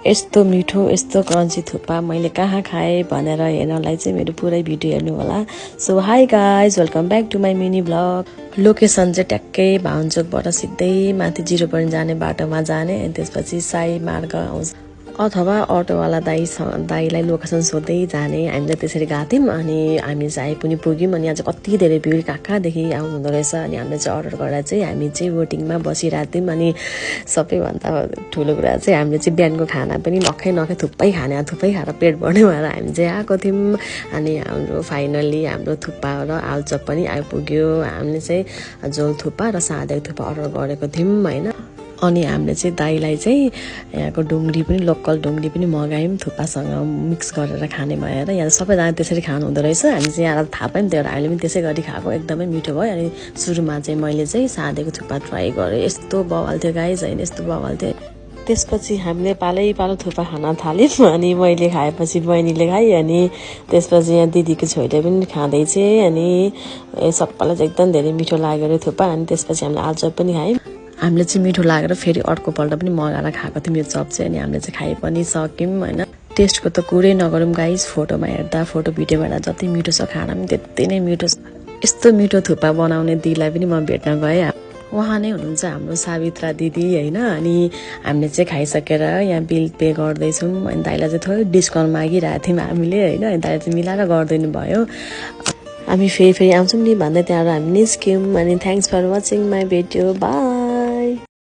यस्तो मिठो यस्तो क्रन्ची थुक्पा मैले कहाँ खाएँ भनेर हेर्नलाई चाहिँ मेरो पुरै भिडियो हेर्नु होला। So hi guys, welcome back to my mini vlog. Location चाहिँ ट्याक्कै भाउनचोकबाट सिधै माथि 0 पोइन्ट जाने बाटोमा जाने अनि त्यसपछि साई मार्ग आउँछ अथवा अटोवाला दाईलाई लोकेसन सोध्दै जाने। हामीले त्यसरी गएको थियौँ अनि हामी चाहिँ पनि पुग्यौँ। अनि आज कति धेरै भिड कहाँदेखि आउनुहुँदो रहेछ। अनि हामीले चाहिँ अर्डर गरेर चाहिँ हामी चाहिँ वेटिङमा बसिरहेको थियौँ। अनि सबैभन्दा ठुलो कुरा चाहिँ हामीले चाहिँ बिहानको खाना पनि नखै थुप्पै खाएर पेट भर्ने भएर हामी चाहिँ आएको थियौँ। अनि हाम्रो फाइनल्ली हाम्रो थुक्पा र आलुचप पनि आइपुग्यो। हामीले चाहिँ झोल थुक्पा र सादा थुक्पा अर्डर गरेको थियौँ होइन। अनि हामीले चाहिँ दाईलाई चाहिँ यहाँको ढुङ्ग्री पनि लोकल ढुङ्ग्री पनि मगायौँ थुक्पासँग मिक्स गरेर खाने भएर। यहाँ सबैजना त्यसरी खानु हुँदो रहेछ। हामी चाहिँ यहाँ थाहा पायौँ, त्यही भएर हामीले पनि त्यसै गरी खाएको, एकदमै मिठो भयो। अनि सुरुमा चाहिँ मैले चाहिँ सादेको थुक्पा ट्राई गरेँ, यस्तो बवाल थियो गाइज होइन, यस्तो बवाल थियो। त्यसपछि हामीले पालो थुक्पा खान थाल्यौँ। अनि मैले खाएपछि बहिनीले खाएँ, अनि त्यसपछि यहाँ दिदीको छोरीले पनि खाँदैछ। अनि सबैलाई चाहिँ एकदम धेरै मिठो लाग्यो अरे थुक्पा। अनि त्यसपछि हामीले आलुचप पनि खायौँ। हामीले चाहिँ मिठो लागेर फेरि अर्कोपल्ट पनि मगाएर खाएको थियौँ यो चप चाहिँ। अनि हामीले चाहिँ खाइ पनि सक्यौँ होइन। टेस्टको त कुरै नगरौँ गाइज, फोटोमा हेर्दा फोटो भिडियोमा हेर्दा जति मिठो छ खाना पनि त्यति नै मिठो छ। यस्तो मिठो थुक्पा बनाउने दिदीलाई पनि म भेट्न गएँ। उहाँ नै हुनुहुन्छ हाम्रो सावित्रा दिदी होइन। अनि हामीले चाहिँ खाइसकेर यहाँ बिल पे गर्दैछौँ। अनि दाइलाई चाहिँ थोरै डिस्काउन्ट मागिरहेको थियौँ हामीले होइन। अनि दाइले चाहिँ मिलाएर गरिदिनु भयो। हामी फेरि आउँछौँ नि भन्दै त्यहाँबाट हामी निस्क्यौँ। अनि thanks for watching my video, by.